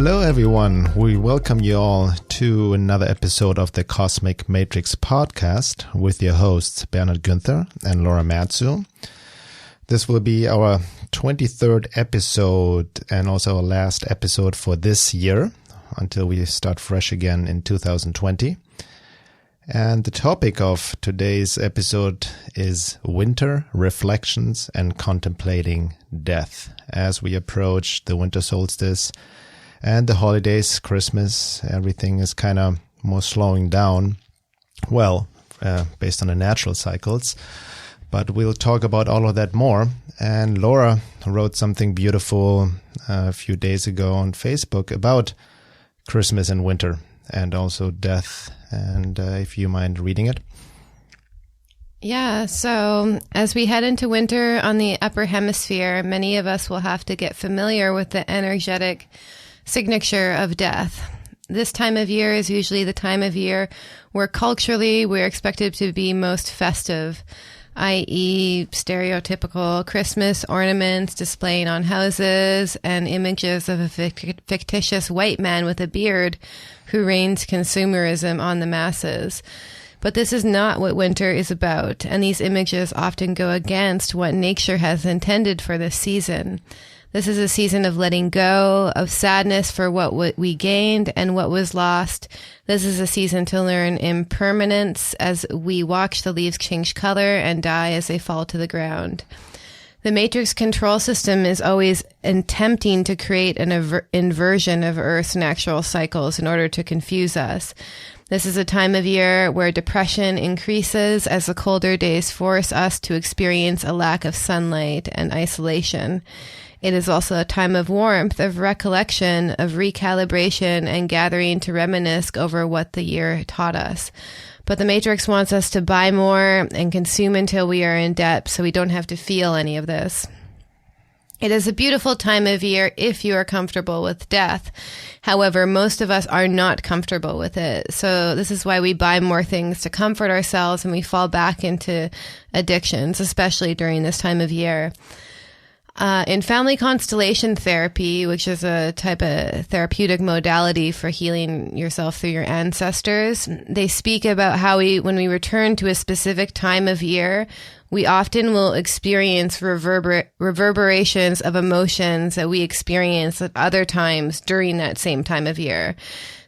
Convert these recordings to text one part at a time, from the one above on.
Hello everyone, we welcome you all to another episode of the Cosmic Matrix podcast with your hosts Bernhard and Laura Matsu. This will be our 23rd episode and also our last episode for this year until we start fresh again in 2020. And the topic of today's episode is winter reflections and contemplating death as we approach the winter solstice and the holidays, Christmas. Everything is kind of more slowing down, based on the natural cycles. But we'll talk about all of that more. And Laura wrote something beautiful a few days ago on Facebook about Christmas and winter and also death. And if you mind reading it. Yeah, so as we head into winter on the upper hemisphere, many of us will have to get familiar with the energetic signature of death. This time of year is usually the time of year where culturally we're expected to be most festive, i.e. stereotypical Christmas ornaments displaying on houses and images of a fictitious white man with a beard who rains consumerism on the masses. But this is not what winter is about, and these images often go against what nature has intended for this season. This is a season of letting go, of sadness for what we gained and what was lost. This is a season to learn impermanence as we watch the leaves change color and die as they fall to the ground. The matrix control system is always attempting to create an inversion of Earth's natural cycles in order to confuse us. This is a time of year where depression increases as the colder days force us to experience a lack of sunlight and isolation. It is also a time of warmth, of recollection, of recalibration, and gathering to reminisce over what the year taught us. But the Matrix wants us to buy more and consume until we are in debt, so we don't have to feel any of this. It is a beautiful time of year if you are comfortable with death. However, most of us are not comfortable with it. So this is why we buy more things to comfort ourselves and we fall back into addictions, especially during this time of year. In family constellation therapy, which is a type of therapeutic modality for healing yourself through your ancestors, they speak about how when we return to a specific time of year, we often will experience reverberations of emotions that we experience at other times during that same time of year.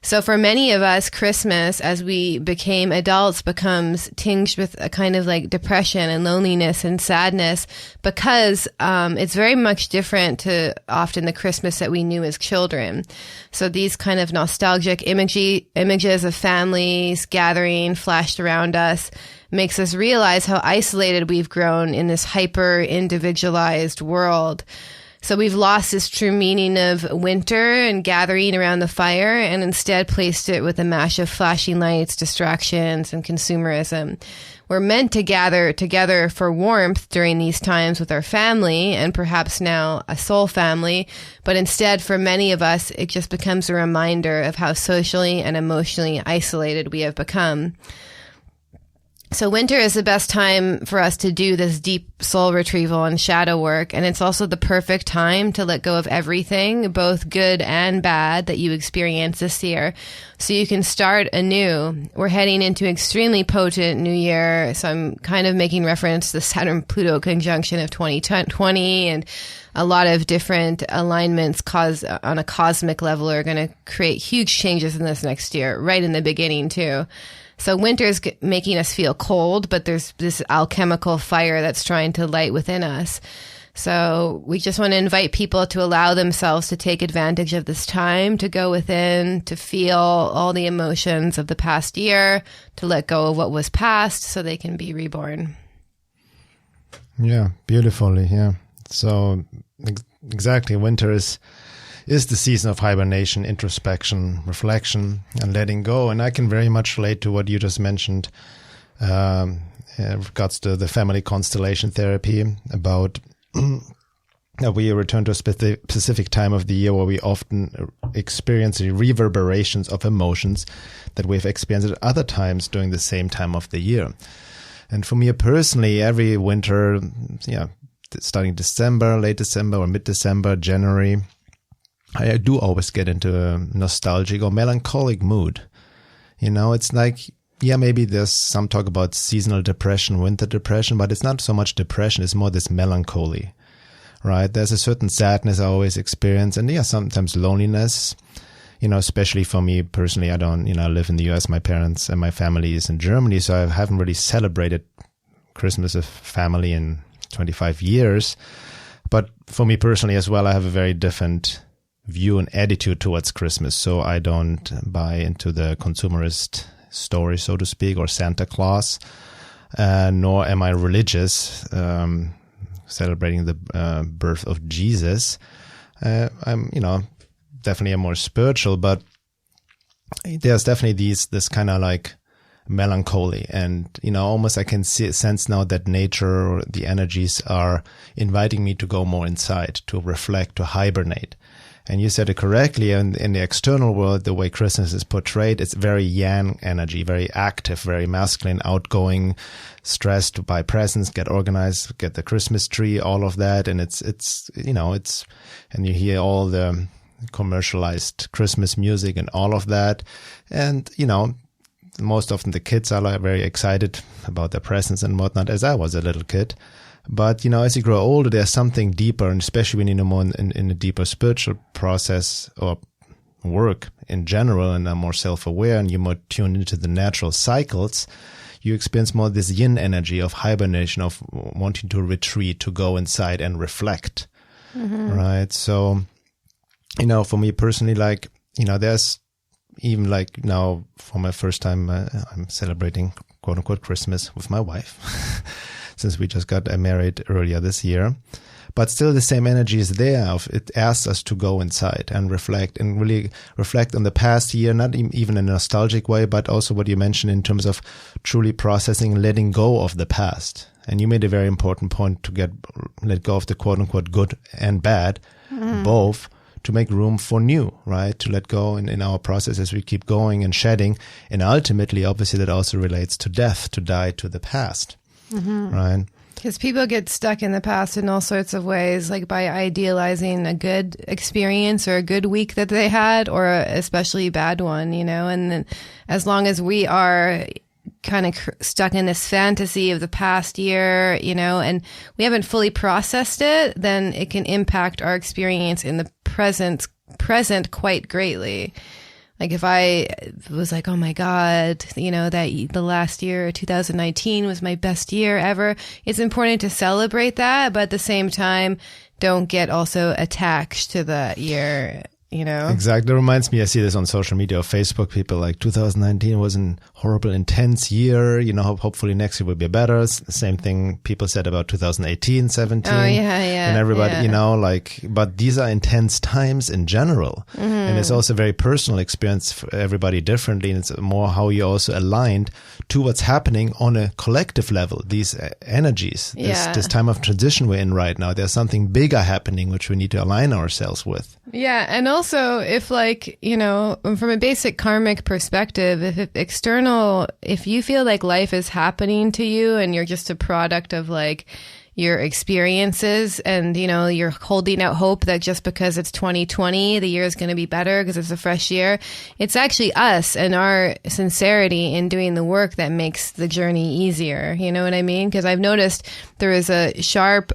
So for many of us, Christmas, as we became adults, becomes tinged with a kind of like depression and loneliness and sadness because it's very much different to often the Christmas that we knew as children. So these kind of nostalgic images of families gathering flashed around us makes us realize how isolated we've grown in this hyper-individualized world. So we've lost this true meaning of winter and gathering around the fire and instead placed it with a mash of flashing lights, distractions, and consumerism. We're meant to gather together for warmth during these times with our family and perhaps now a soul family, but instead for many of us, it just becomes a reminder of how socially and emotionally isolated we have become. So winter is the best time for us to do this deep soul retrieval and shadow work. And it's also the perfect time to let go of everything, both good and bad, that you experienced this year. So you can start anew. We're heading into extremely potent new year. So I'm kind of making reference to the Saturn-Pluto conjunction of 2020 and a lot of different alignments on a cosmic level are going to create huge changes in this next year, right in the beginning too. So winter is making us feel cold, but there's this alchemical fire that's trying to light within us. So we just want to invite people to allow themselves to take advantage of this time, to go within, to feel all the emotions of the past year, to let go of what was past so they can be reborn. Yeah, beautifully. Yeah. So exactly, winter is the season of hibernation, introspection, reflection, and letting go. And I can very much relate to what you just mentioned in regards to the family constellation therapy about that we return to a specific time of the year where we often experience the reverberations of emotions that we've experienced at other times during the same time of the year. And for me personally, every winter, starting December, late December or mid-December, January, I do always get into a nostalgic or melancholic mood. It's like, yeah, maybe there's some talk about seasonal depression, winter depression, but it's not so much depression. It's more this melancholy, right? There's a certain sadness I always experience, and sometimes loneliness, especially for me personally. I don't, I live in the US, my parents and my family is in Germany, so I haven't really celebrated Christmas with family in 25 years. But for me personally as well, I have a very different view and attitude towards Christmas. So I don't buy into the consumerist story, so to speak, or Santa Claus, nor am I religious, celebrating the birth of Jesus. I'm, definitely more spiritual, but there's definitely this kind of like melancholy, and almost I can sense now that nature or the energies are inviting me to go more inside, to reflect, to hibernate. And you said it correctly, and in the external world, the way Christmas is portrayed, it's very yang energy, very active, very masculine, outgoing, stressed by presents, get organized, get the Christmas tree, all of that. And it's and you hear all the commercialized Christmas music and all of that. And, most often the kids are like very excited about their presents and whatnot, as I was a little kid. But, as you grow older, there's something deeper, and especially when you're more in a deeper spiritual process or work in general, and are more self-aware and you're more tuned into the natural cycles, you experience more this yin energy of hibernation, of wanting to retreat, to go inside and reflect, right? So, for me personally, like, there's even like now for my first time, I'm celebrating quote unquote Christmas with my wife since we just got married earlier this year. But still the same energy is there. It asks us to go inside and really reflect on the past year, not even in a nostalgic way, but also what you mentioned in terms of truly processing, letting go of the past. And you made a very important point to let go of the quote unquote good and bad, both, to make room for new, right? To let go in our process as we keep going and shedding. And ultimately, obviously, that also relates to death, to die to the past, right? Because people get stuck in the past in all sorts of ways, like by idealizing a good experience or a good week that they had, or a especially bad one, and then as long as we are kind of stuck in this fantasy of the past year, and we haven't fully processed it, then it can impact our experience in the present quite greatly. Like if I was like, oh my God, that the last year, 2019 was my best year ever. It's important to celebrate that, but at the same time, don't get also attached to the year. Exactly. It reminds me, I see this on social media or Facebook, people like 2019 was an horrible, intense year. Hopefully next year will be better. Same thing people said about 2018, 17. Oh, yeah. And everybody, but these are intense times in general. And it's also a very personal experience for everybody differently. And it's more how you also aligned to what's happening on a collective level. These energies, this time of transition we're in right now, there's something bigger happening, which we need to align ourselves with. Yeah. And also if from a basic karmic perspective, if you feel like life is happening to you and you're just a product of like your experiences and, you're holding out hope that just because it's 2020, the year is going to be better because it's a fresh year. It's actually us and our sincerity in doing the work that makes the journey easier. You know what I mean? Because I've noticed there is a sharp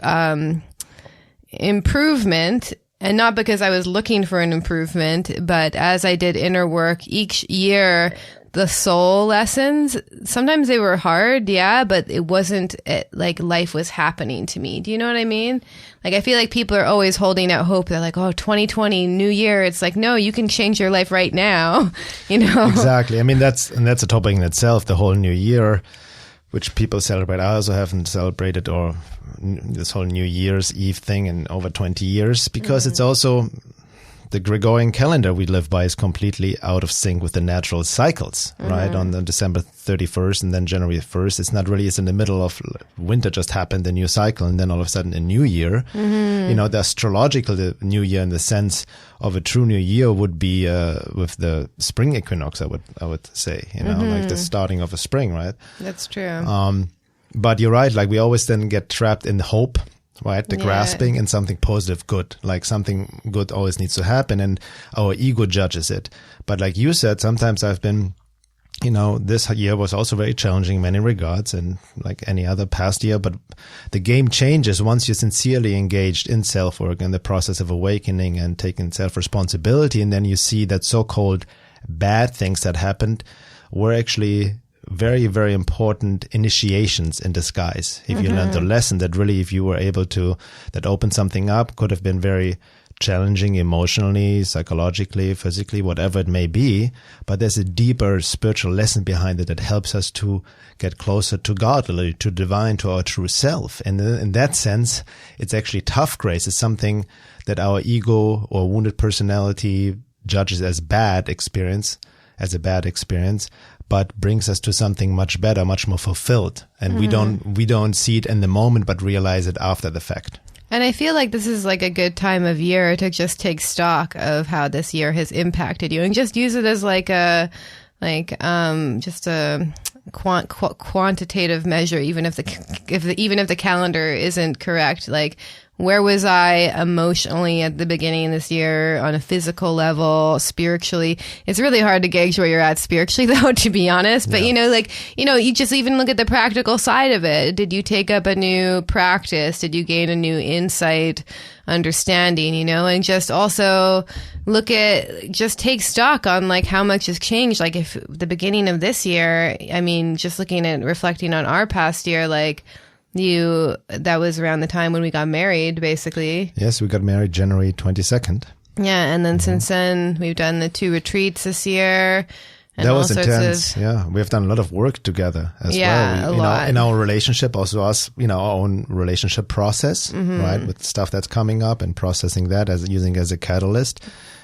improvement. And not because I was looking for an improvement, but as I did inner work each year, the soul lessons, sometimes they were hard, but it wasn't like life was happening to me. Do you know what I mean? Like, I feel like people are always holding out hope. They're like, oh, 2020, new year. It's like, no, you can change your life right now, Exactly. I mean, that's a topic in itself, the whole new year, which people celebrate. I also haven't celebrated or this whole New Year's Eve thing in over 20 years because it's also the Gregorian calendar we live by is completely out of sync with the natural cycles, right? On the December 31st and then January 1st. It's in the middle of winter just happened, the new cycle, and then all of a sudden a new year. The astrological the new year in the sense of a true new year would be with the spring equinox, I would say, like the starting of a spring, right? That's true. But you're right, like we always then get trapped in hope right? The grasping and something positive, good. Like something good always needs to happen, and our ego judges it. But like you said, sometimes I've been, this year was also very challenging in many regards, and like any other past year, but the game changes once you're sincerely engaged in self-work and the process of awakening and taking self-responsibility. And then you see that so-called bad things that happened were actually very, very important initiations in disguise. If you learned a lesson that really, if you were able to, that opened something up, could have been very challenging emotionally, psychologically, physically, whatever it may be. But there's a deeper spiritual lesson behind it that helps us to get closer to God, to divine, to our true self. And in that sense, it's actually tough grace. It's something that our ego or wounded personality judges as a bad experience, but brings us to something much better, much more fulfilled. And we don't see it in the moment, but realize it after the fact. And I feel like this is like a good time of year to just take stock of how this year has impacted you, and just use it as just a quantitative measure, even if the calendar isn't correct. Like, where was I emotionally at the beginning of this year, on a physical level, spiritually? It's really hard to gauge where you're at spiritually, though, to be honest. But, you just even look at the practical side of it. Did you take up a new practice? Did you gain a new insight, understanding, and just also just take stock on like how much has changed. Like, if the beginning of this year, just looking at reflecting on our past year, like, that was around the time when we got married, basically. Yes, we got married January 22nd. Yeah, and then since then, we've done the 2 retreats this year. And that was intense. We've done a lot of work together as well. A lot. In our relationship, also us, our own relationship process, right? With stuff that's coming up and processing that using as a catalyst.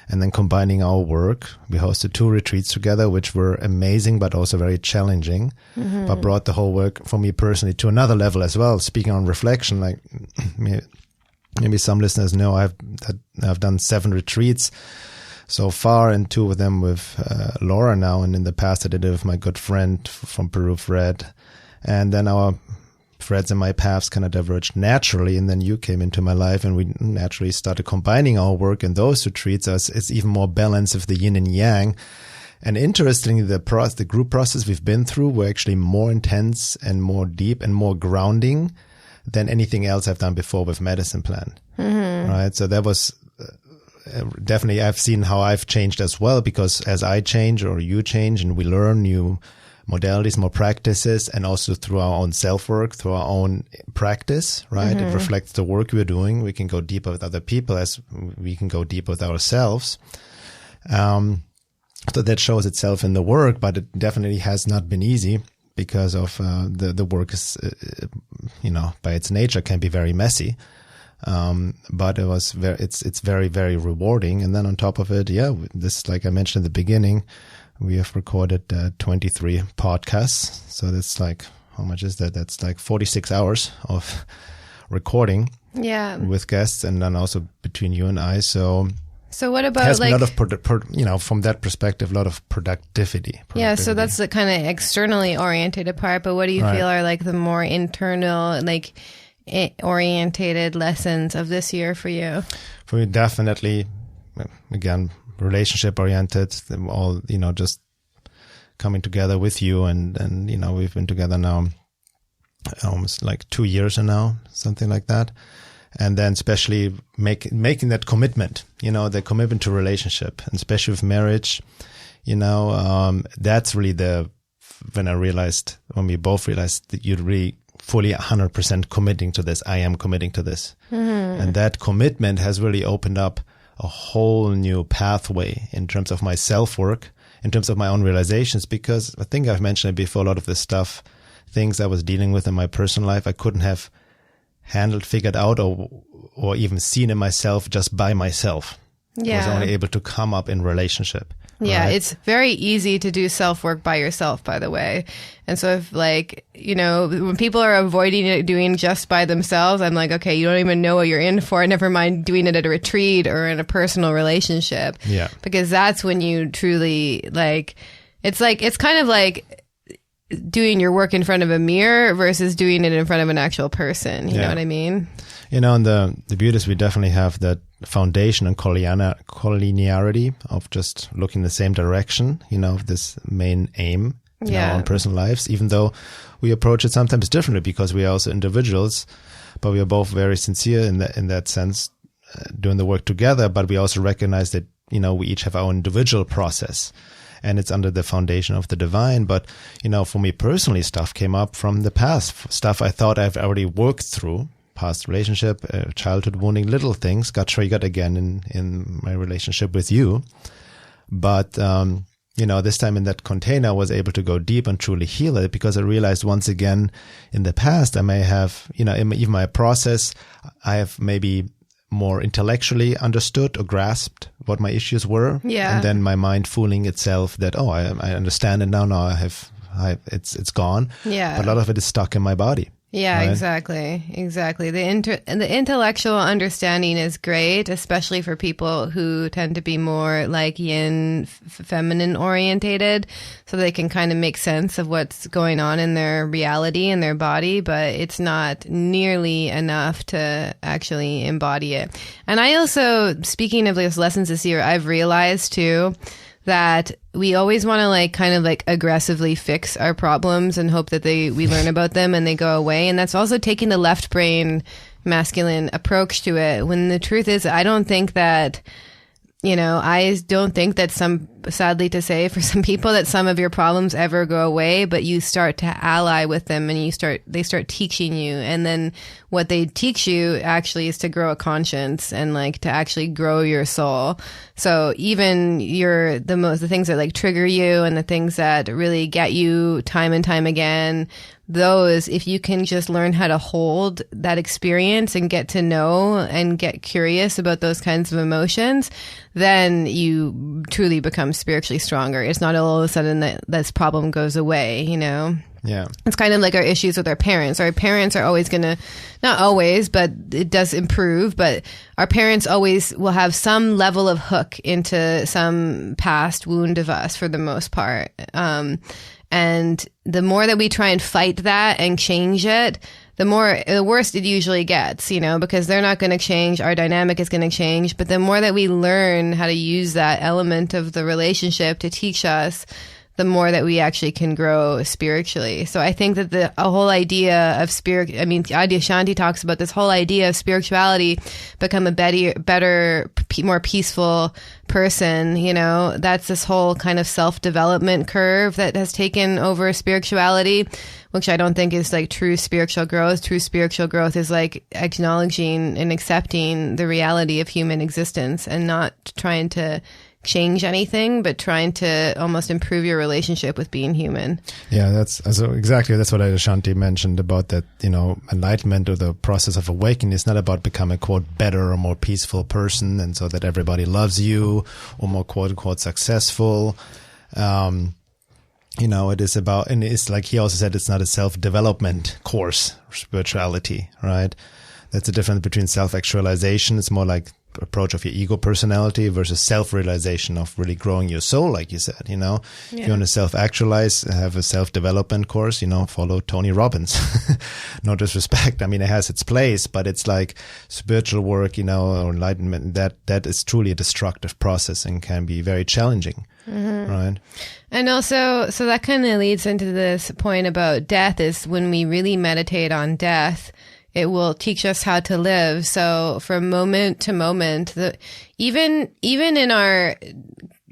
And then combining our work. We hosted 2 retreats together, which were amazing, but also very challenging, but brought the whole work for me personally to another level as well. Speaking on reflection, like maybe some listeners know, I've done 7 retreats so far, and 2 of them with Laura now. And in the past, I did it with my good friend from Peru, Fred. And then our Fred's and my paths kind of diverged naturally, and then you came into my life, and we naturally started combining our work in those retreats. It's even more balance of the yin and yang. And interestingly, the group process we've been through were actually more intense and more deep and more grounding than anything else I've done before with Medicine Plan. Right? So that was definitely, I've seen how I've changed as well, because as I change or you change and we learn new modalities, more practices, and also through our own self-work, through our own practice, right? It reflects the work we're doing. We can go deeper with other people as we can go deeper with ourselves. So that shows itself in the work, but it definitely has not been easy because of the work is, by its nature can be very messy. But it's very, very rewarding. And then on top of it, this, like I mentioned at the beginning, we have recorded 23 podcasts. So that's like, how much is that? That's like 46 hours of recording with guests, and then also between you and I. So what about has been a lot of, from that perspective, a lot of productivity. Yeah, so that's the kind of externally oriented part. But what do you feel are like the more internal, like orientated lessons of this year for you? For me, definitely, again, relationship oriented, all, just coming together with you, and we've been together now almost like 2 years now, something like that. And then especially making that commitment, the commitment to relationship, and especially with marriage, that's really when we both realized that you'd really fully 100% committing to this. I am committing to this. And that commitment has really opened up a whole new pathway in terms of my self-work, in terms of my own realizations, because I think I've mentioned it before, a lot of this stuff, things I was dealing with in my personal life, I couldn't have handled, figured out, or even seen in myself just by myself. I was only able to come up in relationship. Yeah, right? It's very easy to do self-work by yourself, by the way. And so if when people are avoiding it, doing just by themselves, I'm like, okay, you don't even know what you're in for. Never mind doing it at a retreat or in a personal relationship. Yeah. Because that's when you truly it's kind of like doing your work in front of a mirror versus doing it in front of an actual person. You know what I mean? And the beauty is we definitely have that foundation and collinearity of just looking the same direction, this main aim in our own personal lives, even though we approach it sometimes differently because we are also individuals, but we are both very sincere in that sense, doing the work together, but we also recognize that, we each have our individual process. And it's under the foundation of the divine. But, for me personally, stuff came up from the past, stuff I thought I've already worked through, past relationship, childhood wounding, little things got triggered again in my relationship with you. But, this time in that container, I was able to go deep and truly heal it because I realized once again in the past, I may have, even my process, I have maybe more intellectually understood or grasped what my issues were. Yeah. And then my mind fooling itself that, I understand it now. Now it's gone. Yeah. But a lot of it is stuck in my body. Yeah, right? Exactly. The intellectual understanding is great, especially for people who tend to be more like yin, feminine orientated, so they can kind of make sense of what's going on in their reality and their body, but it's not nearly enough to actually embody it. And I also, speaking of those lessons this year, I've realized too that we always want to kind of aggressively fix our problems and hope that we learn about them and they go away. And that's also taking the left brain masculine approach to it. When the truth is, I don't think that, I don't think that sadly to say for some people that some of your problems ever go away, but you start to ally with them and they start teaching you. And then what they teach you actually is to grow a conscience and to actually grow your soul. So even the things that trigger you and the things that really get you time and time again, those, if you can just learn how to hold that experience and get to know and get curious about those kinds of emotions, then you truly become spiritually stronger. It's not all of a sudden that this problem goes away, Yeah. It's kind of like our issues with our parents. Our parents are always going to, not always, but it does improve, but our parents always will have some level of hook into some past wound of us for the most part. And the more that we try and fight that and change it, the worse it usually gets, because they're not going to change. Our dynamic is going to change. But the more that we learn how to use that element of the relationship to teach us, the more that we actually can grow spiritually. So I think that a whole idea of Adyashanti talks about this whole idea of spirituality, become a better, more peaceful person, that's this whole kind of self-development curve that has taken over spirituality, which I don't think is true spiritual growth. True spiritual growth is acknowledging and accepting the reality of human existence and not trying to change anything, but trying to almost improve your relationship with being human. Yeah, that's what Adyashanti mentioned about that, enlightenment or the process of awakening is not about becoming, quote, better or more peaceful person and so that everybody loves you or more, quote unquote, successful. It is about, and it's like he also said, it's not a self-development course, spirituality, right? That's the difference between self-actualization. It's more like approach of your ego personality versus self-realization of really growing your soul, like you said, If you want to self-actualize, have a self-development course, follow Tony Robbins. No disrespect. I mean, it has its place, but it's like spiritual work, or enlightenment, that is truly a destructive process and can be very challenging. Mm-hmm. Right. And also, so that kind of leads into this point about death is when we really meditate on death, it will teach us how to live. So from moment to moment, even in our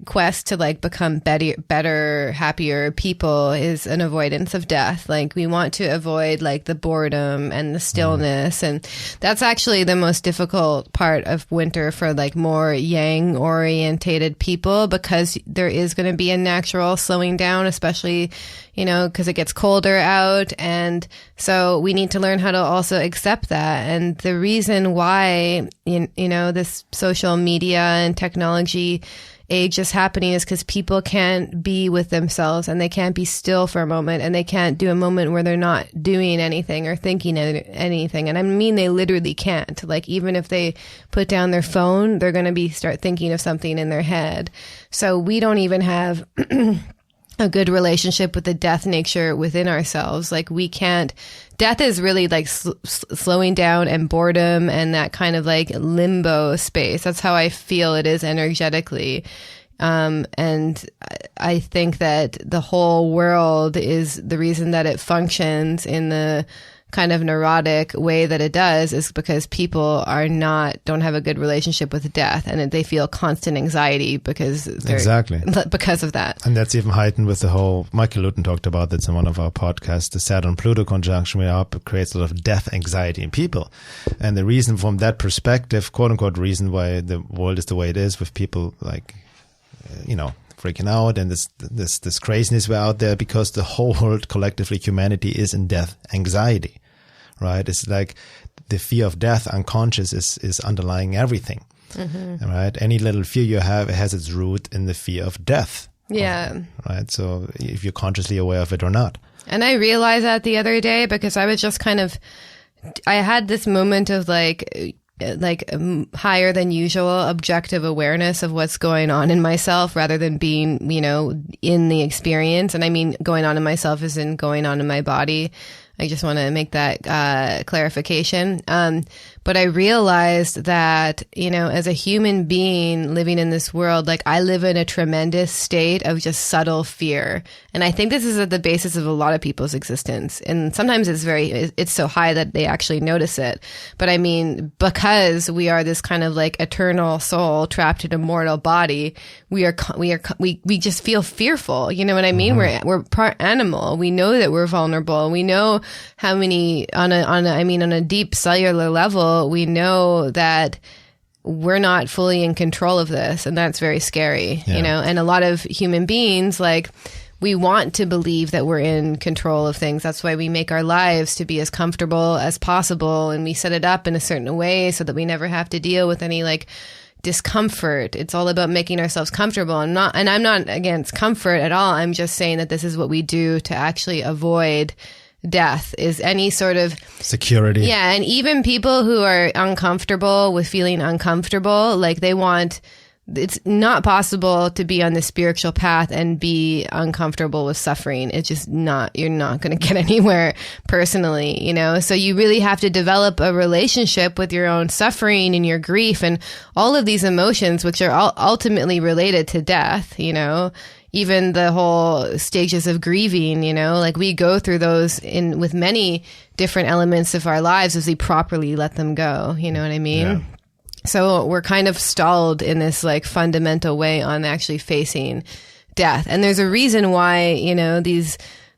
quest to become better, happier people is an avoidance of death. We want to avoid the boredom and the stillness. And that's actually the most difficult part of winter for more yang orientated people, because there is going to be a natural slowing down, especially, because it gets colder out. And so we need to learn how to also accept that. And the reason why, this social media and technology age is happening is because people can't be with themselves and they can't be still for a moment, and they can't do a moment where they're not doing anything or thinking anything. And I mean, they literally can't. Even if they put down their phone, they're going to start thinking of something in their head. So we don't even have a good relationship with the death nature within ourselves. Like we can't, death is really like slowing down and boredom and that kind of like limbo space. That's how I feel it is energetically. And I think that the whole world is the reason that it functions in the kind of neurotic way that it does is because people don't have a good relationship with death, and they feel constant anxiety because of that. And that's even heightened with the whole, Michael Luton talked about this in one of our podcasts, the Saturn-Pluto conjunction, where it creates a lot of death anxiety in people. And the reason from that perspective, quote unquote, reason why the world is the way it is, with people like, freaking out and this craziness we're out there, because the whole world, collectively, humanity is in death anxiety, right? It's like the fear of death, unconscious, is underlying everything, right? Any little fear you have has its root in the fear of death. Yeah. Right. So if you're consciously aware of it or not. And I realized that the other day because I was just I had this moment of like higher than usual objective awareness of what's going on in myself rather than being, in the experience. And I mean, going on in myself is in going on in my body. I just want to make that clarification. But I realized that, as a human being living in this world, like I live in a tremendous state of just subtle fear. And I think this is at the basis of a lot of people's existence. And sometimes it's so high that they actually notice it. But I mean, because we are this kind of like eternal soul trapped in a mortal body, we just feel fearful. You know what I mean? We're part animal. We know that we're vulnerable. We know how many on a deep cellular level, we know that we're not fully in control of this, and that's very scary, and a lot of human beings, like, we want to believe that we're in control of things. That's why we make our lives to be as comfortable as possible, and we set it up in a certain way so that we never have to deal with any like discomfort. It's all about making ourselves comfortable. I'm not against comfort at all. I'm just saying that this is what we do to actually avoid death, is any sort of security. Yeah. And even people who are uncomfortable with feeling uncomfortable, like it's not possible to be on the spiritual path and be uncomfortable with suffering. It's just you're not going to get anywhere personally, So you really have to develop a relationship with your own suffering and your grief and all of these emotions, which are all ultimately related to death, even the whole stages of grieving, like we go through those with many different elements of our lives as we properly let them go. You know what I mean? Yeah. So we're kind of stalled in this like fundamental way on actually facing death. And there's a reason why, these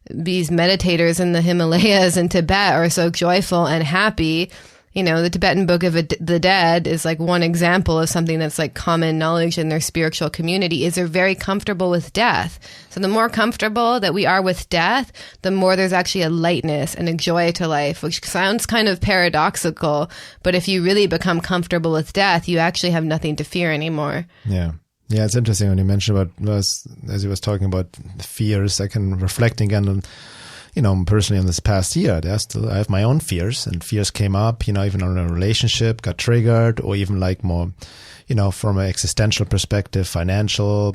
meditators in the Himalayas and Tibet are so joyful and happy. The Tibetan Book of the Dead is like one example of something that's like common knowledge in their spiritual community, is they're very comfortable with death. So the more comfortable that we are with death, the more there's actually a lightness and a joy to life, which sounds kind of paradoxical. But if you really become comfortable with death, you actually have nothing to fear anymore. Yeah. Yeah, it's interesting when you mentioned as he was talking about fears, I can reflect again on, personally in this past year, I have my own fears, and fears came up, even on a relationship, got triggered, or even like more, from an existential perspective, financial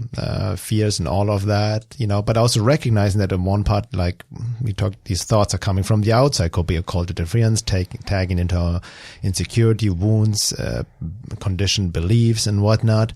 fears and all of that, but also recognizing that in one part, like we talked, these thoughts are coming from the outside, could be a call to defiance, tagging into our insecurity, wounds, conditioned beliefs and whatnot.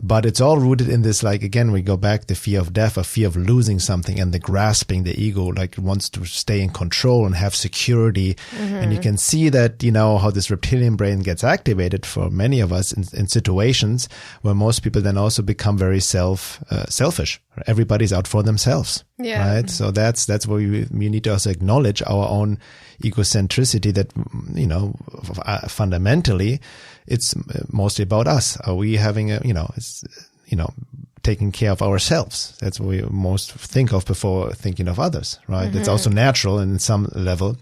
But it's all rooted in this, like, again, we go back, the fear of death, or fear of losing something, and the grasping, the ego, like, wants to stay in control and have security. And you can see that, how this reptilian brain gets activated for many of us in situations where most people then also become very selfish. Everybody's out for themselves. Yeah. Right. So that's where we need to also acknowledge our own egocentricity, that, fundamentally it's mostly about us. Are we having taking care of ourselves? That's what we most think of before thinking of others, right? It's also natural in some level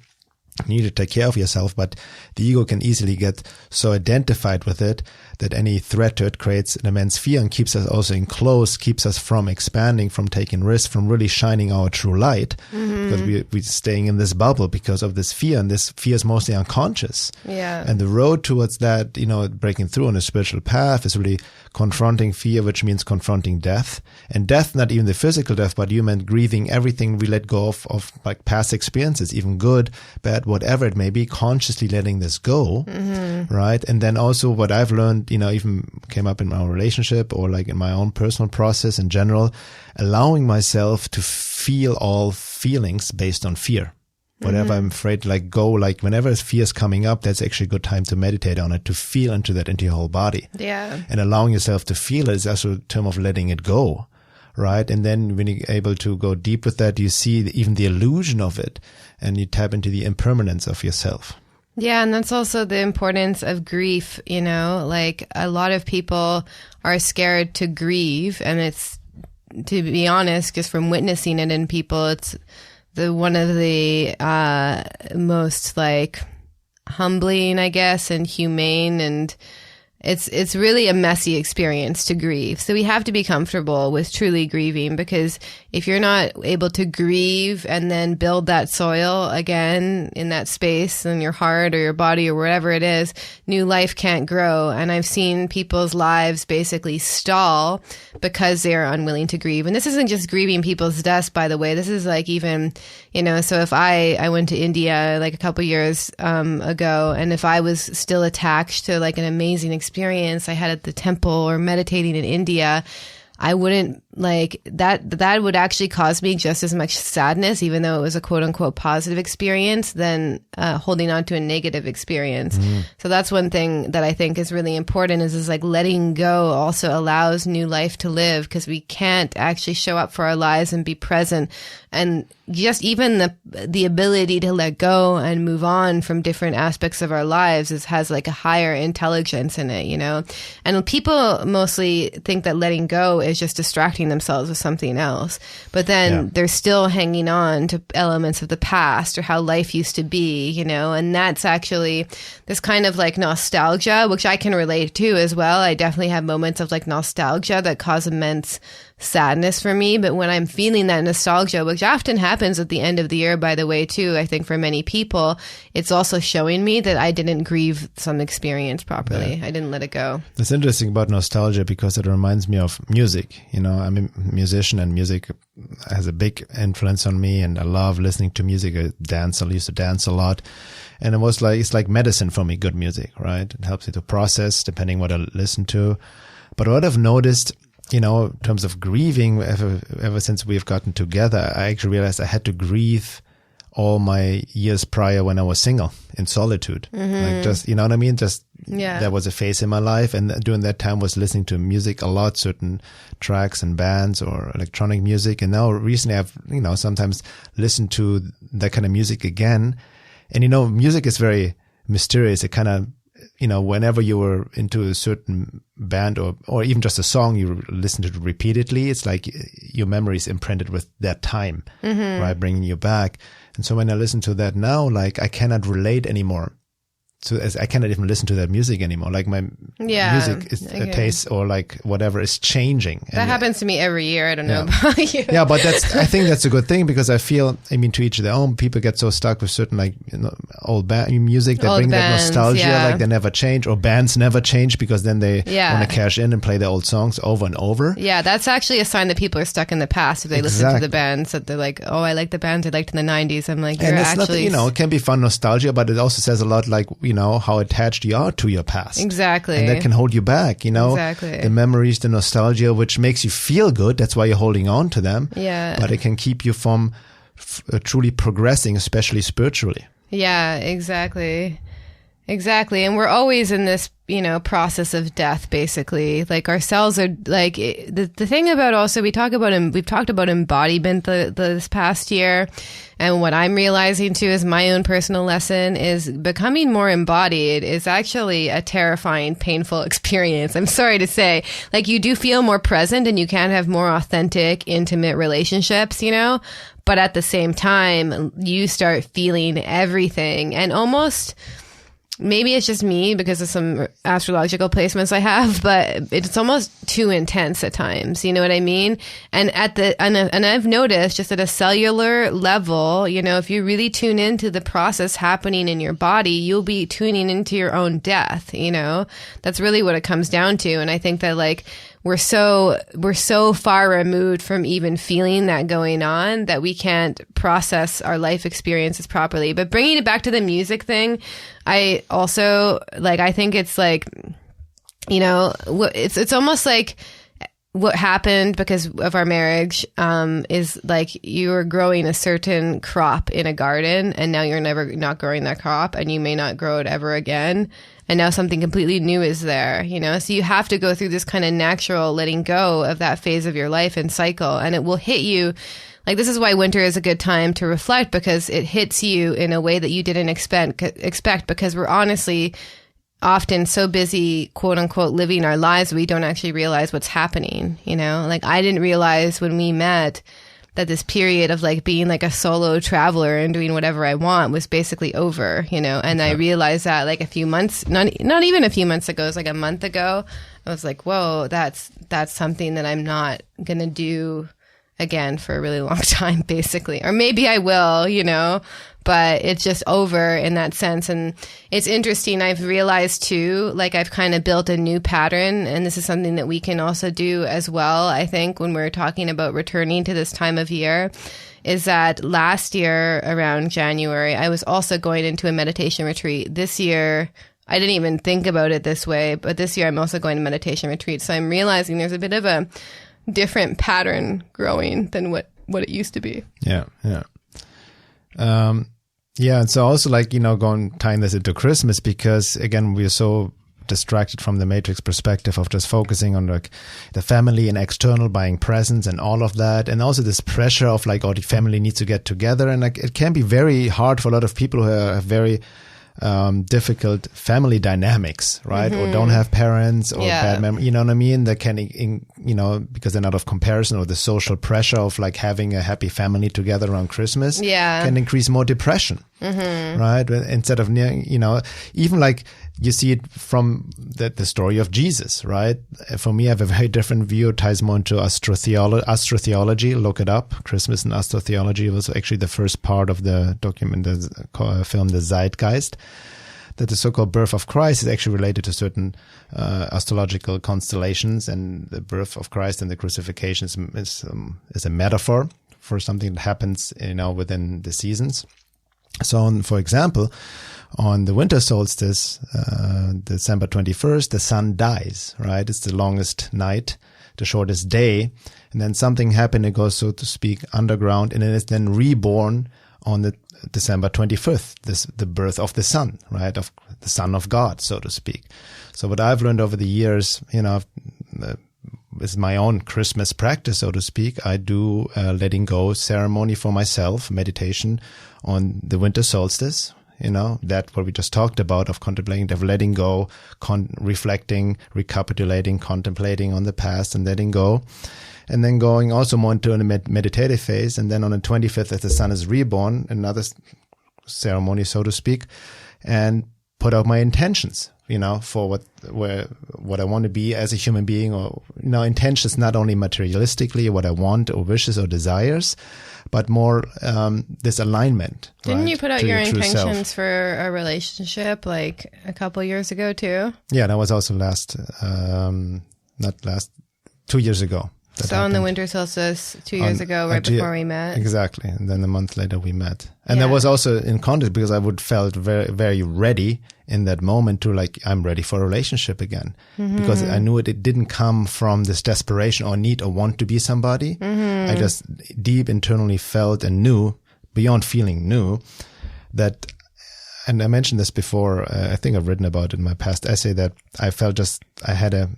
You need to take care of yourself, but the ego can easily get so identified with it that any threat to it creates an immense fear and keeps us also enclosed, keeps us from expanding, from taking risks, from really shining our true light, because we're staying in this bubble because of this fear, and this fear is mostly unconscious. Yeah. And the road towards that, breaking through on a spiritual path is really confronting fear, which means confronting death. And death, not even the physical death, but you meant grieving everything we let go of like past experiences, even good, bad, whatever it may be, consciously letting this go, right? And then also what I've learned, even came up in our relationship or like in my own personal process in general, allowing myself to feel all feelings based on fear. Whatever I'm afraid to let go, like whenever fear is coming up, that's actually a good time to meditate on it, to feel into your whole body. Yeah. And allowing yourself to feel it is also a term of letting it go, right? And then when you're able to go deep with that, you see even the illusion of it and you tap into the impermanence of yourself. Yeah, and that's also the importance of grief, like a lot of people are scared to grieve, and it's, to be honest, just from witnessing it in people, it's one of the most like humbling, I guess, and humane, and it's really a messy experience to grieve. So we have to be comfortable with truly grieving, because if you're not able to grieve and then build that soil again in that space in your heart or your body or wherever it is, new life can't grow. And I've seen people's lives basically stall because they're unwilling to grieve. And this isn't just grieving people's deaths, by the way. This is like even, so if I went to India like a couple years ago, and if I was still attached to like an amazing experience I had at the temple or meditating in India, I wouldn't like that would actually cause me just as much sadness, even though it was a quote unquote positive experience, than holding on to a negative experience. So that's one thing that I think is really important is like letting go also allows new life to live, because we can't actually show up for our lives and be present. And just even the ability to let go and move on from different aspects of our lives has like a higher intelligence in it, And people mostly think that letting go is just distracting themselves with something else. But then they're still hanging on to elements of the past or how life used to be, and that's actually this kind of like nostalgia, which I can relate to as well. I definitely have moments of like nostalgia that cause immense sadness for me. But when I'm feeling that nostalgia, which often happens at the end of the year, by the way, too, I think for many people, it's also showing me that I didn't grieve some experience properly. Yeah. I didn't let it go. It's interesting about nostalgia because it reminds me of music. I'm a musician, and music has a big influence on me, and I love listening to music. I used to dance a lot. And it's like medicine for me, good music, right? It helps me to process depending what I listen to. But what I've noticed, in terms of grieving, ever since we've gotten together, I actually realized I had to grieve all my years prior when I was single in solitude. Like just, you know what I mean? Just, that was a phase in my life. And during that time was listening to music a lot, certain tracks and bands or electronic music. And now recently I've, sometimes listened to that kind of music again. And, music is very mysterious. It kind of, whenever you were into a certain band or even just a song, you listen to it repeatedly. It's like your memory is imprinted with that time, right? Bringing you back. And so when I listen to that now, like I cannot relate anymore. So I cannot even listen to that music anymore. Like my music taste or like whatever is changing. That happens to me every year. I don't know about you. Yeah, but I think that's a good thing, because I feel, to each their own. People get so stuck with certain like old music that bring that nostalgia, like they never change, or bands never change because then they want to cash in and play their old songs over and over. Yeah, that's actually a sign that people are stuck in the past if they listen to the bands that they're like, oh, I like the bands I liked in the 90s. I'm like, and it's actually not, it can be fun nostalgia, but it also says a lot like, how attached you are to your past. Exactly. And that can hold you back, Exactly. The memories, the nostalgia, which makes you feel good. That's why you're holding on to them. Yeah. But it can keep you from truly progressing, especially spiritually. Yeah, exactly. Exactly. And we're always in this, process of death, basically. Like our cells are like the thing about also we've talked about embodiment this past year. And what I'm realizing too is my own personal lesson is becoming more embodied is actually a terrifying, painful experience. I'm sorry to say, like you do feel more present and you can have more authentic, intimate relationships, but at the same time, you start feeling everything and almost, maybe it's just me because of some astrological placements I have, but it's almost too intense at times. You know what I mean? And and I've noticed just at a cellular level, if you really tune into the process happening in your body, you'll be tuning into your own death. That's really what it comes down to. And I think that like, we're so far removed from even feeling that going on that we can't process our life experiences properly. But bringing it back to the music thing, I also I think it's like, it's almost like what happened because of our marriage is like you were growing a certain crop in a garden and now you're not growing that crop and you may not grow it ever again. And now something completely new is there, So you have to go through this kind of natural letting go of that phase of your life and cycle. And it will hit you. Like, this is why winter is a good time to reflect because it hits you in a way that you didn't expect because we're honestly often so busy, quote unquote, living our lives, we don't actually realize what's happening, Like, I didn't realize when we met that this period of like being like a solo traveler and doing whatever I want was basically over, and I realized that like a few months, not even a few months ago, it was like a month ago, I was like, whoa, that's something that I'm not going to do again for a really long time, basically. Or maybe I will, but it's just over in that sense. And it's interesting. I've realized too, like I've kind of built a new pattern, and this is something that we can also do as well. I think when we're talking about returning to this time of year is that last year around January, I was also going into a meditation retreat. This year, I didn't even think about it this way, but this year I'm also going to meditation retreat. So I'm realizing there's a bit of a different pattern growing than what it used to be. Yeah. And so also like, tying this into Christmas because again, we're so distracted from the matrix perspective of just focusing on like the family and external buying presents and all of that. And also this pressure of like, the family needs to get together. And like, it can be very hard for a lot of people who have very difficult family dynamics, right? Or don't have parents or bad memory, you know what I mean? That can, because they're not of comparison or the social pressure of like having a happy family together around Christmas can increase more depression, right? Instead of, even like you see it from the story of Jesus, right? For me, I have a very different view. It ties more into astrotheology. Look it up. Christmas and astrotheology was actually the first part of the document, the film, The Zeitgeist. That the so-called birth of Christ is actually related to certain astrological constellations, and the birth of Christ and the crucifixion is a metaphor for something that happens, within the seasons. So, for example, on the winter solstice, December 21st, the sun dies, right? It's the longest night, the shortest day. And then something happened, it goes, so to speak, underground, and then it's then reborn on the December 25th, the birth of the sun, right? Of the Son of God, so to speak. So what I've learned over the years, is my own Christmas practice, so to speak. I do a letting go ceremony for myself, meditation on the winter solstice, that what we just talked about of contemplating, of letting go, reflecting, recapitulating, contemplating on the past and letting go. And then going also more into a meditative phase. And then on the 25th, as the sun is reborn, another ceremony, so to speak, and put out my intentions, for what I want to be as a human being, or, intentions not only materialistically, what I want or wishes or desires, but more this alignment. Didn't you put out your intentions self. for a relationship like a couple years ago too? Yeah, that was also 2 years ago. So on the winter solstice 2 years ago, right before we met. Exactly. And then a month later we met. And that was also in context because I felt very, very ready in that moment to like, I'm ready for a relationship again. Because I knew it didn't come from this desperation or need or want to be somebody. I just deep internally felt and knew, beyond feeling, knew that and I mentioned this before, I think I've written about it in my past essay, that I felt I had I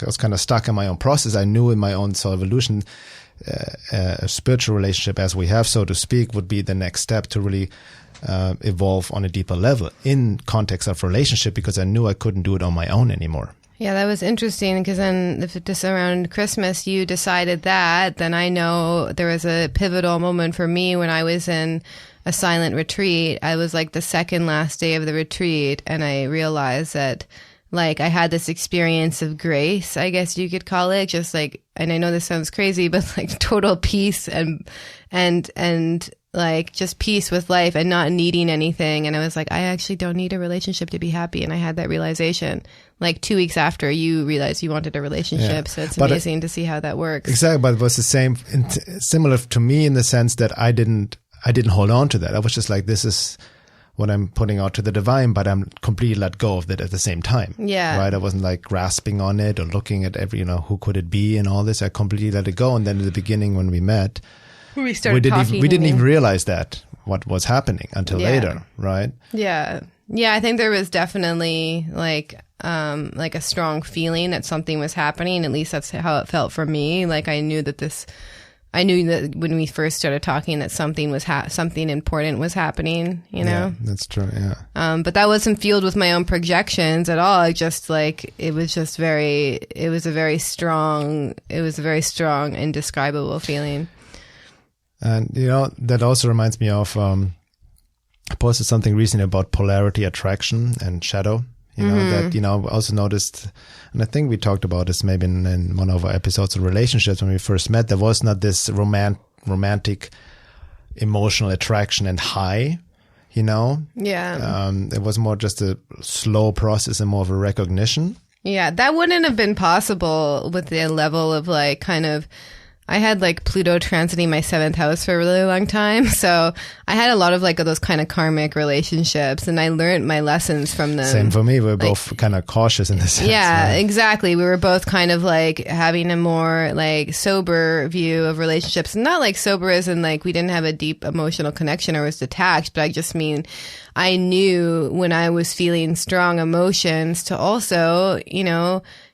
was kind of stuck in my own process. I knew in my own soul evolution, a spiritual relationship as we have, so to speak, would be the next step to really evolve on a deeper level in context of relationship, because I knew I couldn't do it on my own anymore. Yeah, that was interesting, because then just around Christmas, you decided that. Then I know there was a pivotal moment for me when I was in a silent retreat. I was like the second last day of the retreat, and I realized that like I had this experience of grace, I guess you could call it, just like, and I know this sounds crazy, but like total peace and like just peace with life and not needing anything. And I was like, I actually don't need a relationship to be happy. And I had that realization like 2 weeks after you realized you wanted a relationship. So it's amazing to see how that works. Exactly. But it was the same, similar to me in the sense that I didn't hold on to that. I was just like, this is what I'm putting out to the divine, but I'm completely let go of it at the same time. Yeah. Right. I wasn't like grasping on it or looking at every, who could it be and all this. I completely let it go. And then in the beginning when we met, we didn't even realize that what was happening until later. Right. Yeah. Yeah. I think there was definitely like a strong feeling that something was happening. At least that's how it felt for me. Like I knew that when we first started talking that something was something important was happening, Yeah, that's true. Yeah. But that wasn't fueled with my own projections at all. It was a very strong, indescribable feeling. And, that also reminds me of, I posted something recently about polarity attraction and shadow. That, I also noticed, and I think we talked about this maybe in one of our episodes of relationships when we first met, there was not this romantic emotional attraction and high, Yeah. It was more just a slow process and more of a recognition. Yeah. That wouldn't have been possible with the level of like kind of, I had like Pluto transiting my 7th house for a really long time. So I had a lot of like those kind of karmic relationships, and I learned my lessons from them. Same for me. We're both kind of cautious in this sense. Yeah, right? Exactly. We were both kind of like having a more like sober view of relationships. Not like sober as in like we didn't have a deep emotional connection or was detached, but I just mean I knew when I was feeling strong emotions to also,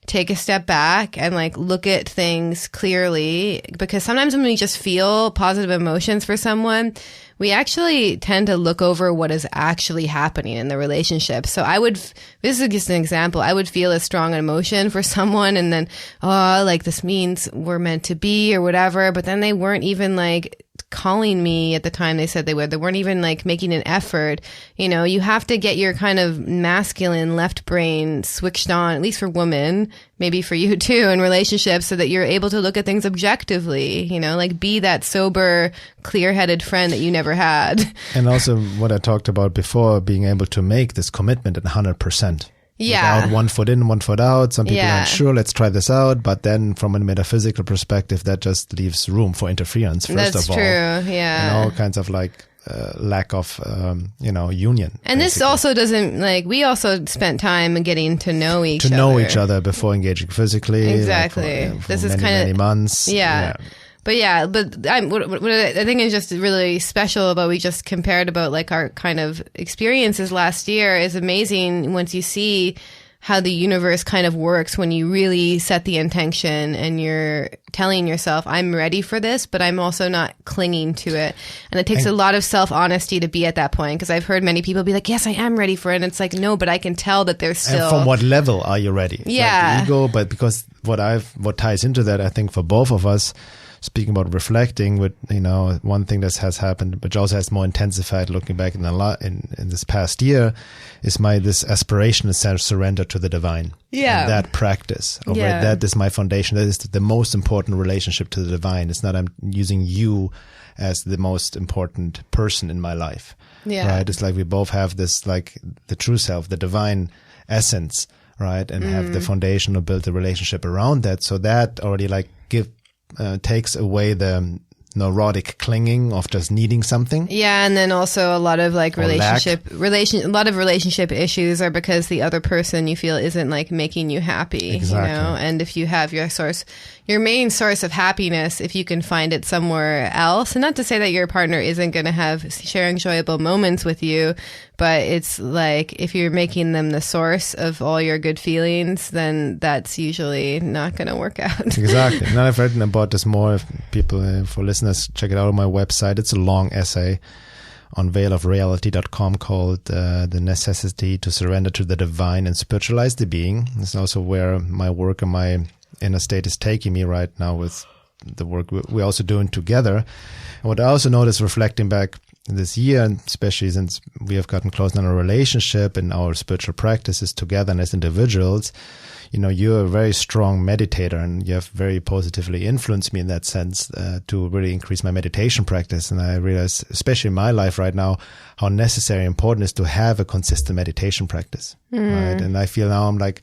take a step back and like look at things clearly, because sometimes when we just feel positive emotions for someone, we actually tend to look over what is actually happening in the relationship. So this is just an example. I would feel a strong emotion for someone and then, like this means we're meant to be or whatever. But then they weren't even like calling me at the time they said they would. They weren't even like making an effort. You have to get your kind of masculine left brain switched on, at least for women, maybe for you too, in relationships, so that you're able to look at things objectively, like be that sober, clear-headed friend that you never had. And also what I talked about before, being able to make this commitment at 100%. Yeah. Without one foot in, one foot out. Some people aren't sure, let's try this out. But then from a metaphysical perspective, that just leaves room for interference, first That's of all. That's true, yeah. And all kinds of like lack of, union. And basically. This also doesn't, like, we also spent time getting to know each other. To know each other before engaging physically. Exactly. Like for this is many months. Yeah. But what I think is just really special about, we just compared about like our kind of experiences last year, is amazing once you see how the universe kind of works when you really set the intention and you're telling yourself, I'm ready for this, but I'm also not clinging to it. And it takes a lot of self-honesty to be at that point, because I've heard many people be like, yes, I am ready for it. And it's like, no, but I can tell that there's still... And from what level are you ready? Yeah. Like ego, but because what ties into that, I think for both of us, speaking about reflecting, with one thing that has happened, which also has more intensified looking back in this past year, is this aspiration and self-surrender to the divine. Yeah, and that practice. That is my foundation. That is the most important relationship to the divine. It's not I'm using you as the most important person in my life. Yeah, right. It's like we both have this, like the true self, the divine essence, right, and have the foundation or build a relationship around that. So that already like takes away the neurotic clinging of just needing something. Yeah, and then also a lot of like a lot of relationship issues are because the other person you feel isn't like making you happy. Exactly. You know? And if you have your main source of happiness, if you can find it somewhere else, and not to say that your partner isn't going to share enjoyable moments with you, but it's like if you're making them the source of all your good feelings, then that's usually not going to work out. Exactly. Now I've written about this more. If people, for listeners, check it out on my website. It's a long essay on veilofreality.com called The Necessity to Surrender to the Divine and Spiritualize the Being. It's also where my work and my inner state is taking me right now with the work we're also doing together. And what I also noticed reflecting back this year, and especially since we have gotten close in our relationship and our spiritual practices together and as individuals, you know, you're a very strong meditator and you have very positively influenced me in that sense to really increase my meditation practice. And I realize, especially in my life right now, how necessary and important it is to have a consistent meditation practice. Right. And I feel now I'm like,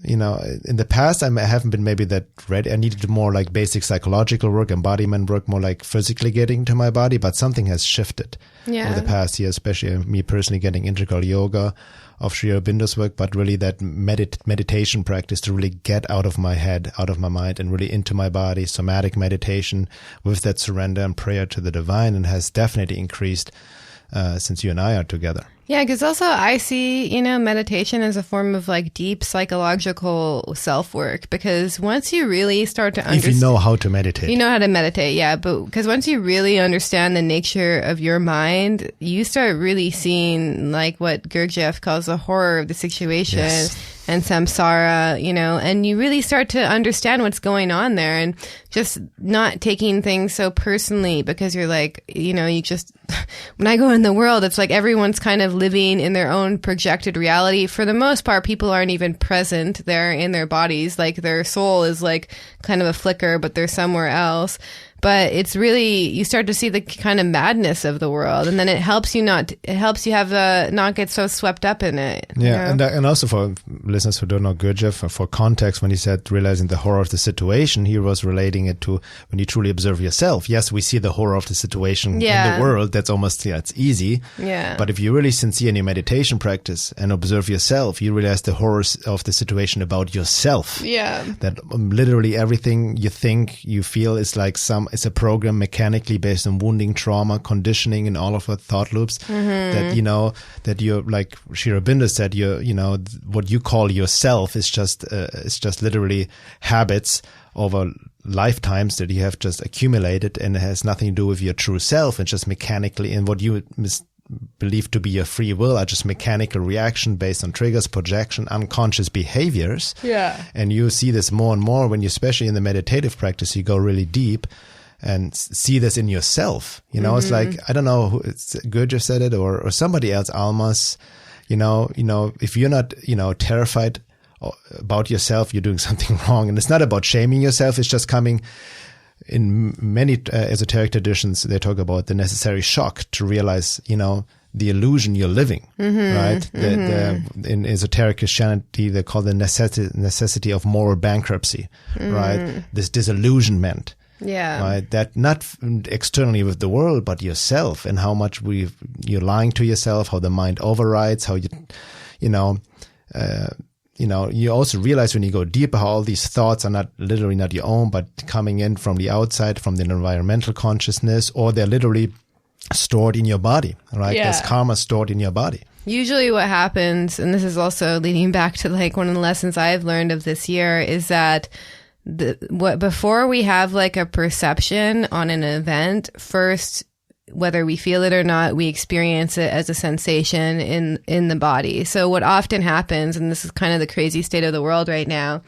you know, in the past, I haven't been maybe that ready. I needed more like basic psychological work, embodiment work, more like physically getting to my body, but something has shifted over the past year, especially me personally getting integral yoga of Sri Aurobindo's work, but really that meditation practice to really get out of my head, out of my mind, and really into my body, somatic meditation with that surrender and prayer to the divine, and has definitely increased since you and I are together. Yeah, because also I see, you know, meditation as a form of like deep psychological self-work, because once you really start to understand... If you know how to meditate. You know how to meditate, yeah. But because once you really understand the nature of your mind, you start really seeing like what Gurdjieff calls the horror of the situation. Yes. And samsara, you know, and you really start to understand what's going on there, and just not taking things so personally, because you're like, you know, you just, when I go in the world, it's like everyone's kind of living in their own projected reality. For the most part, people aren't even present there in their bodies. Like their soul is like kind of a flicker, but they're somewhere else. But it's really, you start to see the kind of madness of the world, and then it helps you not get so swept up in it. Yeah, you know? and also for listeners who don't know Gurdjieff, for context, when he said realizing the horror of the situation, he was relating it to when you truly observe yourself. Yes, we see the horror of the situation in the world. That's almost, it's easy. Yeah. But if you're really sincere in your meditation practice and observe yourself, you realize the horrors of the situation about yourself. Yeah. That literally everything you think, you feel is like it's a program mechanically based on wounding, trauma, conditioning, and all of our thought loops. That, you know, that you're like Sri Aurobindo said, you know, what you call yourself is just literally habits over lifetimes that you have just accumulated, and it has nothing to do with your true self, and just mechanically, and what you believe to be your free will are just mechanical reaction based on triggers, projection, unconscious behaviors. Yeah. And you see this more and more when you, especially in the meditative practice, you go really deep and see this in yourself. You know, it's like, I don't know, Gurdjieff said it or somebody else, Almas, you know, if you're not, you know, terrified about yourself, you're doing something wrong. And it's not about shaming yourself. It's just coming in many esoteric traditions. They talk about the necessary shock to realize, you know, the illusion you're living, right? In esoteric Christianity, they call the necessity of moral bankruptcy, right? This disillusionment. Yeah. Right. That not externally with the world, but yourself, and how much you're lying to yourself, how the mind overrides, how you also realize when you go deeper how all these thoughts are not literally not your own, but coming in from the outside, from the environmental consciousness, or they're literally stored in your body, right? Yeah. There's karma stored in your body. Usually what happens, and this is also leading back to like one of the lessons I've learned of this year, is that before we have like a perception on an event, first, whether we feel it or not, we experience it as a sensation in the body. So what often happens, and this is kind of the crazy state of the world right now,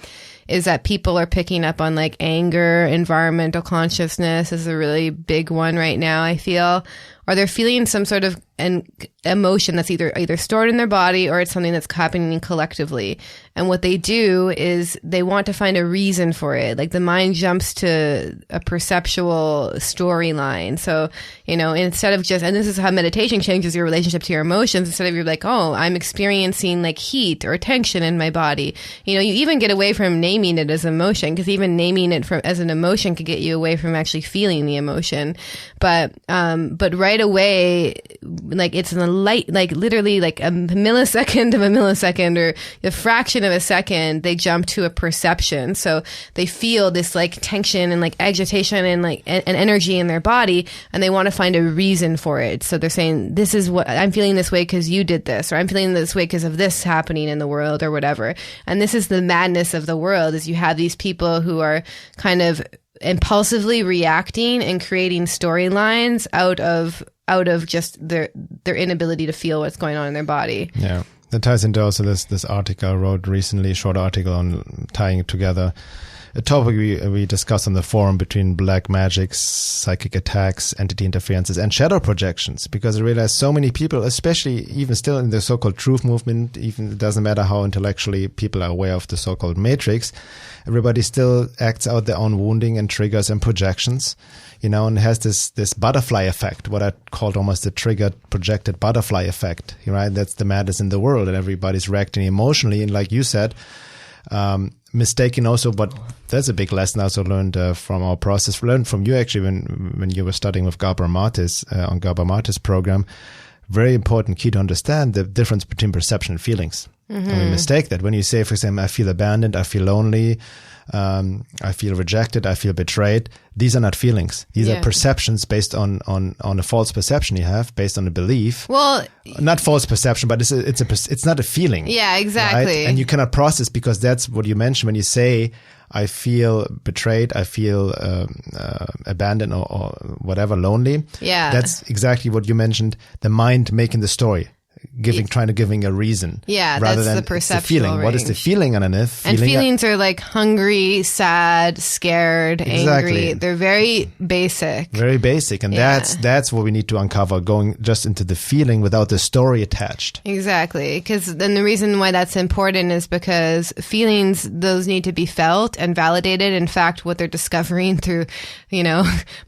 is that people are picking up on like anger, environmental consciousness is a really big one right now, I feel, or they're feeling some sort of emotion that's either stored in their body or it's something that's happening collectively. And what they do is they want to find a reason for it. Like the mind jumps to a perceptual storyline. So, instead of and this is how meditation changes your relationship to your emotions. Instead of you're like, oh, I'm experiencing like heat or tension in my body. You even get away from naming it as emotion, because even naming it as an emotion could get you away from actually feeling the emotion. But right away, like it's in a light, like literally like a millisecond of a millisecond or a fraction of a second, they jump to a perception. So they feel this like tension and like agitation and like an energy in their body, and they want to find a reason for it. So they're saying, this is what I'm feeling this way because you did this, or I'm feeling this way because of this happening in the world or whatever. And this is the madness of the world, is you have these people who are kind of impulsively reacting and creating storylines out of just their inability to feel what's going on in their body. Yeah. That ties into also this article I wrote recently, a short article on tying together a topic we discussed on the forum between black magic, psychic attacks, entity interferences, and shadow projections, because I realized so many people, especially even still in the so-called truth movement, even it doesn't matter how intellectually people are aware of the so-called matrix, everybody still acts out their own wounding and triggers and projections, and has this butterfly effect, what I called almost the triggered projected butterfly effect, right? That's the madness in the world, and everybody's reacting emotionally. And like you said, mistaking also, but that's a big lesson I also learned from our process, learned from you actually when you were studying with Gabor Mates on Gabor Mates' program. Very important key to understand the difference between perception and feelings. Mm-hmm. And we mistake that. When you say, for example, I feel abandoned, I feel lonely, I feel rejected, I feel betrayed. These are not feelings. These are perceptions based on a false perception you have, based on a belief. Well, not false perception, but it's not a feeling. Yeah, exactly. Right? And you cannot process, because that's what you mentioned when you say, I feel betrayed, I feel abandoned or whatever, lonely. Yeah. That's exactly what you mentioned, the mind making the story. Trying to giving a reason. Yeah, rather that's than the perceptual the feeling. range. What is the feeling underneath? And feelings are like hungry, sad, scared, angry. They're very basic. Very basic. And that's what we need to uncover, going just into the feeling without the story attached. Exactly. Because then the reason why that's important is because feelings, those need to be felt and validated. In fact, what they're discovering through,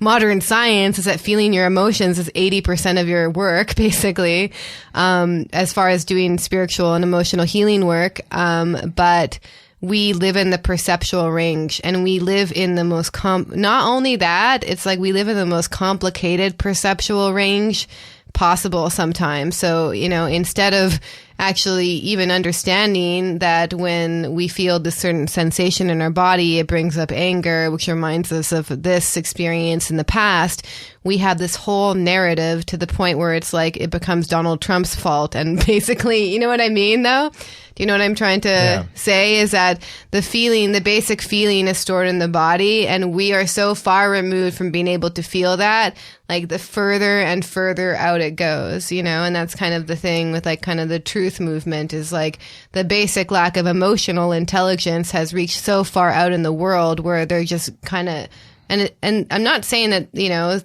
modern science is that feeling your emotions is 80% of your work, basically. As far as doing spiritual and emotional healing work. But we live in the perceptual range, and we live in the most not only that, it's like we live in the most complicated perceptual range possible sometimes. So, instead of actually even understanding that when we feel this certain sensation in our body, it brings up anger, which reminds us of this experience in the past, we have this whole narrative to the point where it's like it becomes Donald Trump's fault. And basically, you know what I mean, though? Do you know what I'm trying to say? Is that the basic feeling is stored in the body, and we are so far removed from being able to feel that, like the further and further out it goes, and that's kind of the thing with like kind of the truth movement, is like the basic lack of emotional intelligence has reached so far out in the world where they're just kind of, and I'm not saying that,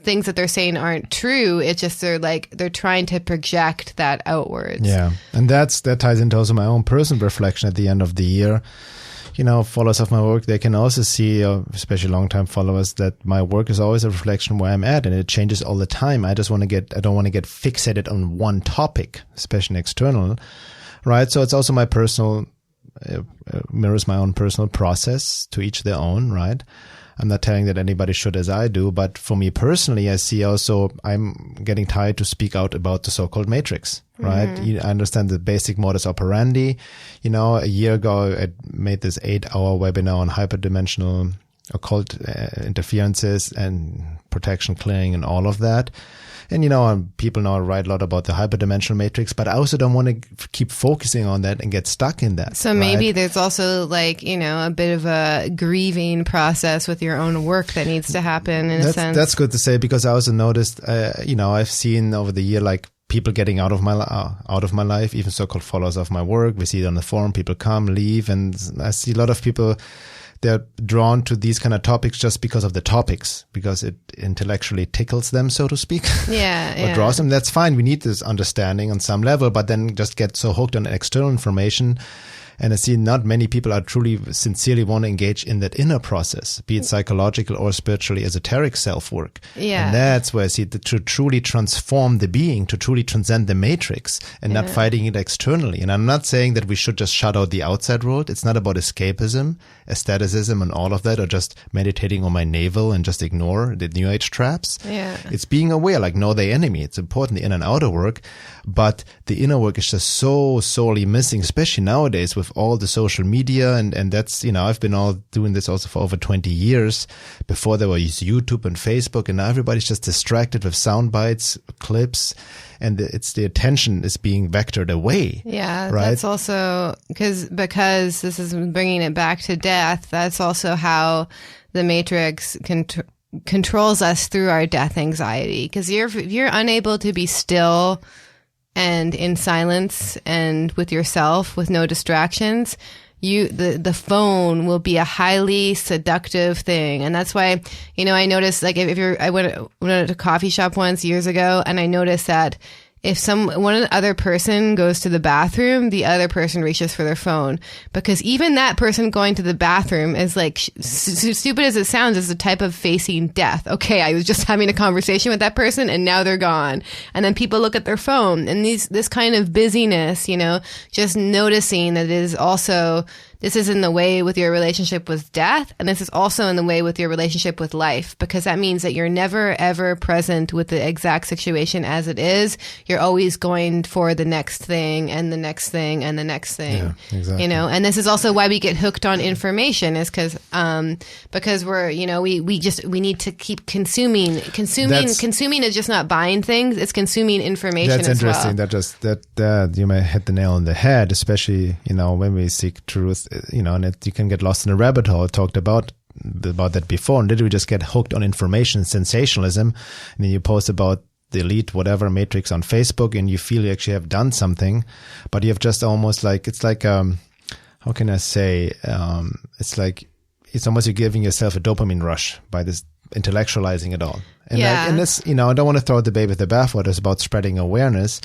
things that they're saying aren't true. It's just they're trying to project that outwards. Yeah. And that ties into also my own personal reflection at the end of the year. Followers of my work, they can also see, especially long-time followers, that my work is always a reflection where I'm at, and it changes all the time. I don't want to get fixated on one topic, especially external, right? So it's also my personal, mirrors my own personal process, to each their own, right? I'm not telling that anybody should as I do, but for me personally, I see also I'm getting tired to speak out about the so-called matrix, right? Mm-hmm. I understand the basic modus operandi. A year ago, I made this 8-hour webinar on hyperdimensional occult interferences and protection clearing and all of that. And, people now write a lot about the hyperdimensional matrix, but I also don't want to keep focusing on that and get stuck in that. So maybe there's also a bit of a grieving process with your own work that needs to happen in a sense. That's good to say, because I also noticed, I've seen over the year, people getting out of my life, even so-called followers of my work. We see it on the forum, people come, leave, and I see a lot of people they're drawn to these kind of topics just because of the topics, because it intellectually tickles them, so to speak. Yeah. Or draws them. That's fine. We need this understanding on some level, but then just get so hooked on external information. And I see not many people are truly, sincerely want to engage in that inner process, be it psychological or spiritually esoteric self-work. Yeah. And that's where I see to truly transform the being, to truly transcend the matrix and not fighting it externally. And I'm not saying that we should just shut out the outside world. It's not about escapism, aestheticism and all of that, or just meditating on my navel and just ignore the New Age traps. Yeah. It's being aware, like know the enemy. It's important, the inner and outer work. But the inner work is just so sorely missing, especially nowadays with all the social media. And that's, I've been all doing this also for over 20 years. Before there was YouTube and Facebook, and now everybody's just distracted with sound bites, clips, and it's the attention is being vectored away. Yeah, right? That's also because this is bringing it back to death. That's also how the Matrix controls us through our death anxiety. Because if you're unable to be still and in silence and with yourself, with no distractions, the phone will be a highly seductive thing. And that's why, I noticed, like, I went to a coffee shop once years ago, and I noticed that if one other person goes to the bathroom, the other person reaches for their phone, because even that person going to the bathroom is like, stupid as it sounds, is a type of facing death. Okay, I was just having a conversation with that person and now they're gone. And then people look at their phone, and this kind of busyness, just noticing that this is in the way with your relationship with death, and this is also in the way with your relationship with life, because that means that you're never, ever present with the exact situation as it is. You're always going for the next thing and the next thing and the next thing. Yeah, exactly. And this is also why we get hooked on information, is because we're, we need to keep consuming. Consuming is just not buying things; it's consuming information. That's as interesting. Well. That you may hit the nail on the head, especially when we seek truth. And you can get lost in a rabbit hole. I talked about that before, and literally just get hooked on information, sensationalism, and then you post about the elite, whatever matrix on Facebook, and you feel you actually have done something, but you have just almost like, it's like, how can I say, it's almost you're giving yourself a dopamine rush by this intellectualizing it all. And and this, I don't want to throw the baby with the bathwater. It's about spreading awareness.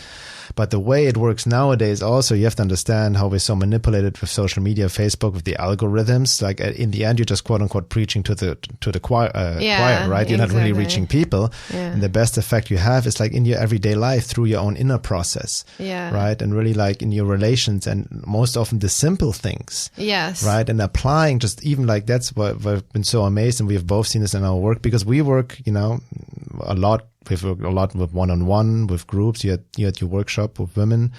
But the way it works nowadays, also, you have to understand how we're so manipulated with social media, Facebook, with the algorithms. Like in the end, you're just quote unquote preaching to the choir, right? You're not really reaching people. Yeah. And the best effect you have is like in your everyday life through your own inner process. Yeah. Right. And really like in your relations, and most often the simple things. Yes. Right. And applying just even like that's what I've been so amazed. And we have both seen this in our work, because we work, a lot. We've worked a lot with one-on-one, with groups. You had your workshop with women,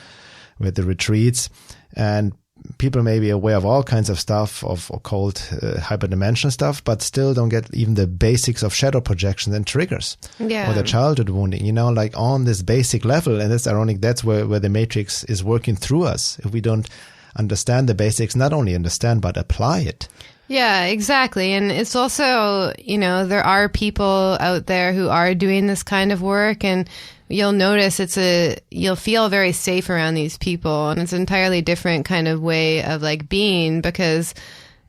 with the retreats, and people may be aware of all kinds of stuff, of occult, hyperdimensional stuff, but still don't get even the basics of shadow projections and triggers, or the childhood wounding, like on this basic level. And it's ironic. That's where the matrix is working through us. If we don't understand the basics, not only understand, but apply it. Yeah, exactly. And it's also, there are people out there who are doing this kind of work, and you'll notice you'll feel very safe around these people, and it's an entirely different kind of way of like being, because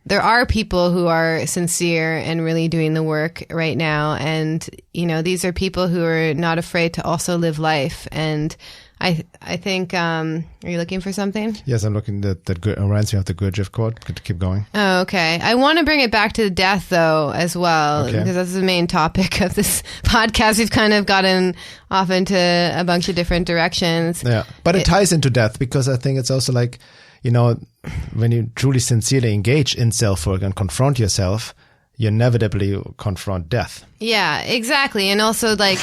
there are people who are sincere and really doing the work right now. And, these are people who are not afraid to also live life. And I think, are you looking for something? Yes, I'm looking that reminds me of the Gurdjieff quote. Good to keep going. Oh, okay. I want to bring it back to death though, as well, because that's the main topic of this podcast. We've kind of gotten off into a bunch of different directions. Yeah. But it ties into death, because I think it's also like, when you truly sincerely engage in self-work and confront yourself, you inevitably confront death. Yeah, exactly. And also like,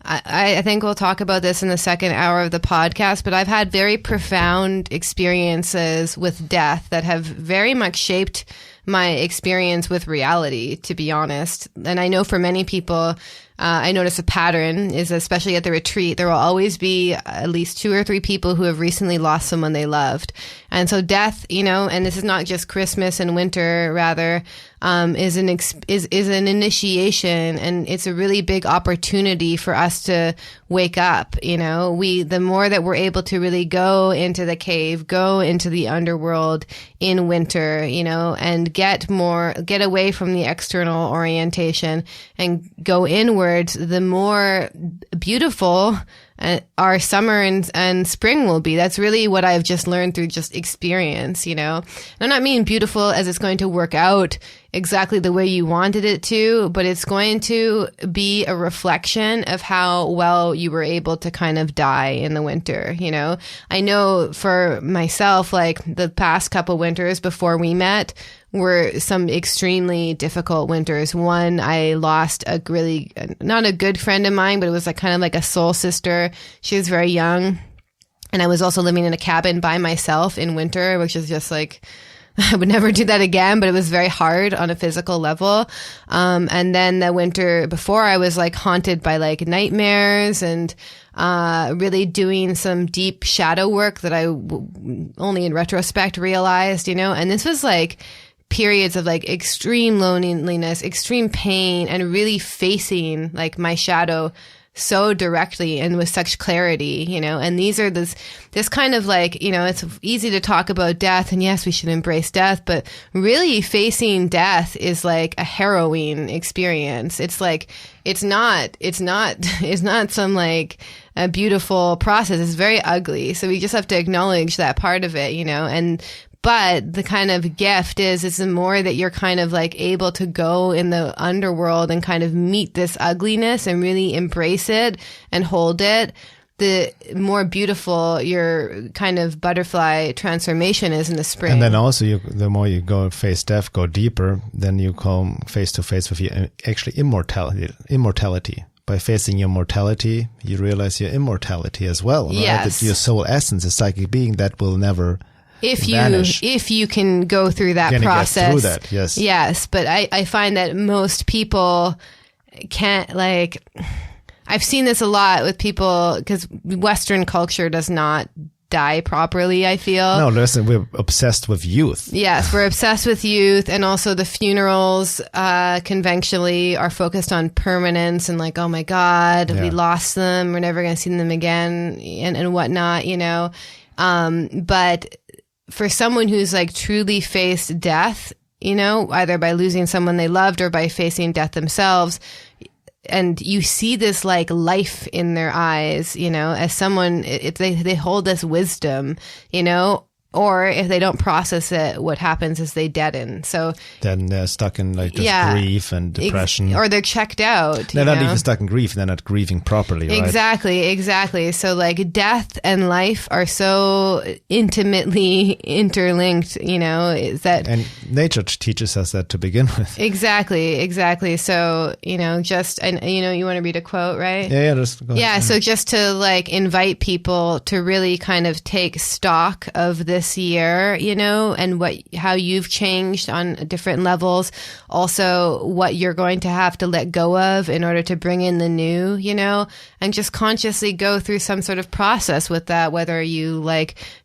I think we'll talk about this in the second hour of the podcast, but I've had very profound experiences with death that have very much shaped my experience with reality, to be honest. And I know for many people, I notice a pattern is, especially at the retreat, there will always be at least 2 or 3 people who have recently lost someone they loved. And so death, and this is not just Christmas and winter, rather, is an initiation, and it's a really big opportunity for us to wake up. The more that we're able to really go into the cave, go into the underworld in winter, and get away from the external orientation and go inwards, the more beautiful our summer and spring will be. That's really what I've just learned through just experience, And I'm not mean beautiful as it's going to work out exactly the way you wanted it to, but it's going to be a reflection of how well you were able to kind of die in the winter, I know for myself, like the past couple winters before we met were some extremely difficult winters. One, I lost a really, not a good friend of mine, but it was kind of like a soul sister. She was very young. And I was also living in a cabin by myself in winter, which is just like, I would never do that again, but it was very hard on a physical level. And then the winter before, I was haunted by nightmares and really doing some deep shadow work that I only in retrospect realized, and this was periods of extreme loneliness, extreme pain, and really facing my shadow so directly and with such clarity, and these are this kind of it's easy to talk about death, and yes, we should embrace death, but really facing death is a harrowing experience. It's not some a beautiful process. It's very ugly. So we just have to acknowledge that part of it, but the kind of gift is the more that you're kind of able to go in the underworld and kind of meet this ugliness and really embrace it and hold it, the more beautiful your kind of butterfly transformation is in the spring. And then also the more you go face death, go deeper, then you come face to face with your actually immortality. By facing your mortality, you realize your immortality as well. Right? Yes. That your soul essence, a psychic being that will never vanish. If you can go through that process. Get through that, yes. Yes, but I find that most people can't I've seen this a lot with people because Western culture does not die properly, I feel. No, listen, we're obsessed with youth. Yes, we're obsessed with youth, and also the funerals conventionally are focused on permanence and oh my God, we lost them, we're never going to see them again and whatnot, but for someone who's truly faced death, either by losing someone they loved or by facing death themselves, and you see this life in their eyes, as someone, they hold this wisdom, or if they don't process it, what happens is they deaden. So then they're stuck in grief and depression, or they're checked out. They're not even stuck in grief; they're not grieving properly. Right? Exactly. So death and life are so intimately interlinked. Is that and nature teaches us that to begin with. Exactly. So you want to read a quote, right? Yeah. Just go ahead. Yeah. So just to invite people to really kind of take stock of this year, and how you've changed on different levels. Also, what you're going to have to let go of in order to bring in the new, and just consciously go through some sort of process with that, whether you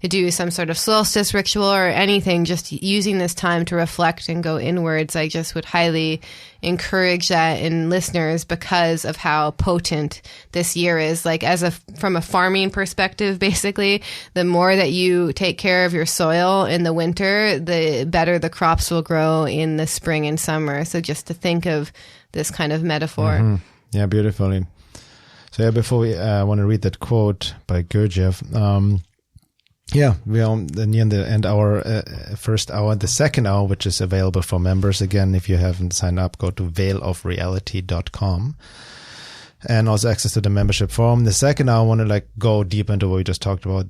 do some sort of solstice ritual or anything, just using this time to reflect and go inwards. I just would highly encourage that in listeners because of how potent this year is. From a farming perspective, basically, the more that you take care of your soil in the winter, the better the crops will grow in the spring and summer. So just to think of this kind of metaphor. Mm-hmm. Yeah, beautifully. So before we want to read that quote by Gurdjieff, we are near the end of our first hour. The second hour, which is available for members. Again, if you haven't signed up, go to veilofreality.com. And also access to the membership forum. The second hour, I want to go deep into what we just talked about,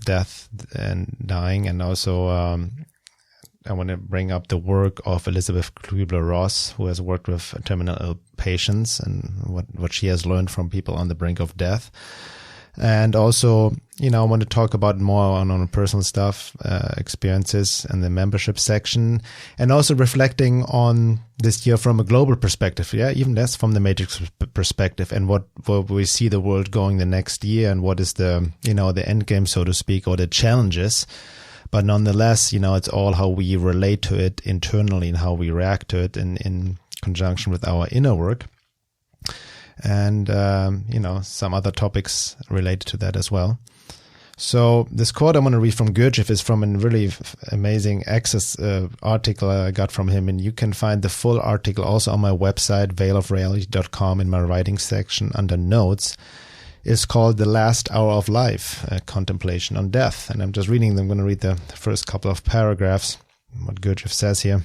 death and dying. And also, I want to bring up the work of Elizabeth Kübler-Ross, who has worked with terminal ill patients and what she has learned from people on the brink of death. And also, I want to talk about more on personal stuff, experiences in the membership section, and also reflecting on this year from a global perspective. Yeah, even less from the matrix perspective, and what we see the world going the next year, and what is the, the end game, so to speak, or the challenges. But nonetheless, it's all how we relate to it internally and how we react to it in conjunction with our inner work. And, some other topics related to that as well. So this quote I'm going to read from Gurdjieff is from a really amazing Access article I got from him. And you can find the full article also on my website, veilofreality.com, in my writing section under notes. It's called The Last Hour of Life, a Contemplation on Death. And I'm just reading them. I'm going to read the first couple of paragraphs, what Gurdjieff says here.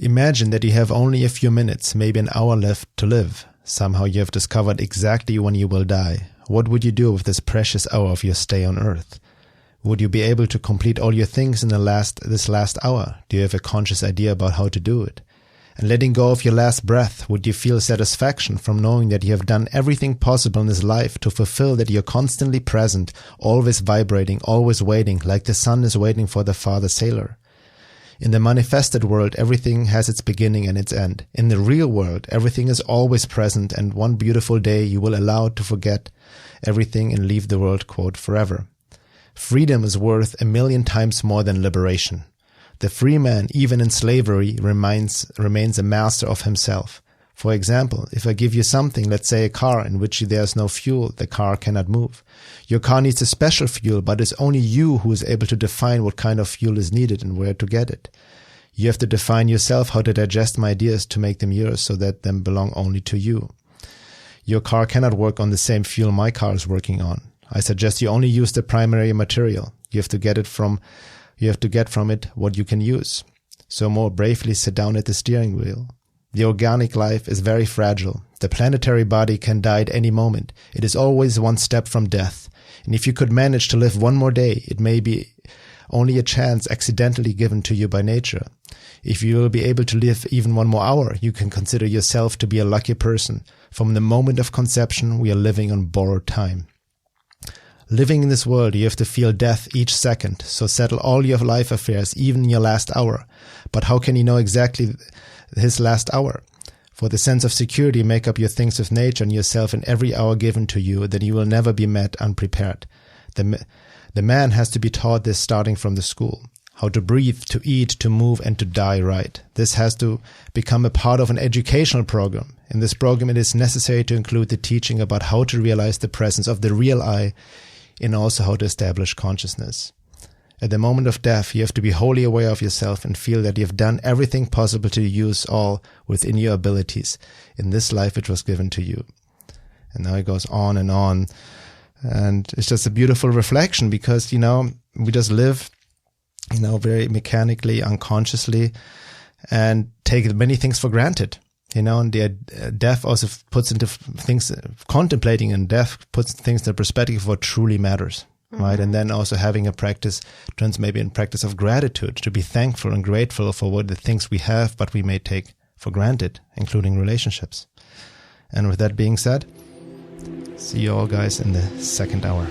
Imagine that you have only a few minutes, maybe an hour left to live. Somehow you have discovered exactly when you will die. What would you do with this precious hour of your stay on earth? Would you be able to complete all your things in this last hour? Do you have a conscious idea about how to do it? And letting go of your last breath, would you feel satisfaction from knowing that you have done everything possible in this life to fulfill that you're constantly present, always vibrating, always waiting, like the sun is waiting for the farther sailor? In the manifested world, everything has its beginning and its end. In the real world, everything is always present, and one beautiful day you will allow to forget everything and leave the world, quote, forever. Freedom is worth 1,000,000 times more than liberation. The free man, even in slavery, remains a master of himself. For example, if I give you something, let's say a car, in which there's no fuel, the car cannot move. Your car needs a special fuel, but it's only you who is able to define what kind of fuel is needed and where to get it. You have to define yourself how to digest my ideas to make them yours so that them belong only to you. Your car cannot work on the same fuel my car is working on. I suggest you only use the primary material. You have to get from it what you can use. So more bravely sit down at the steering wheel. The organic life is very fragile. The planetary body can die at any moment. It is always one step from death. And if you could manage to live one more day, it may be only a chance accidentally given to you by nature. If you will be able to live even one more hour, you can consider yourself to be a lucky person. From the moment of conception, we are living on borrowed time. Living in this world, you have to feel death each second, so settle all your life affairs, even in your last hour. But how can you know exactly his last hour? For the sense of security, make up your things with nature and yourself in every hour given to you, then you will never be met unprepared. The man has to be taught this starting from the school. How to breathe, to eat, to move, and to die right. This has to become a part of an educational program. In this program, it is necessary to include the teaching about how to realize the presence of the real I, and also how to establish consciousness. At the moment of death, you have to be wholly aware of yourself and feel that you have done everything possible to use all within your abilities in this life which was given to you. And now it goes on. And it's just a beautiful reflection because, we just live, very mechanically, unconsciously, and take many things for granted. And the death also puts into things, contemplating and death puts things into perspective of what truly matters, right? And then also having a practice turns maybe in practice of gratitude, to be thankful and grateful for what the things we have, but we may take for granted, including relationships. And with that being said, see you all guys in the second hour.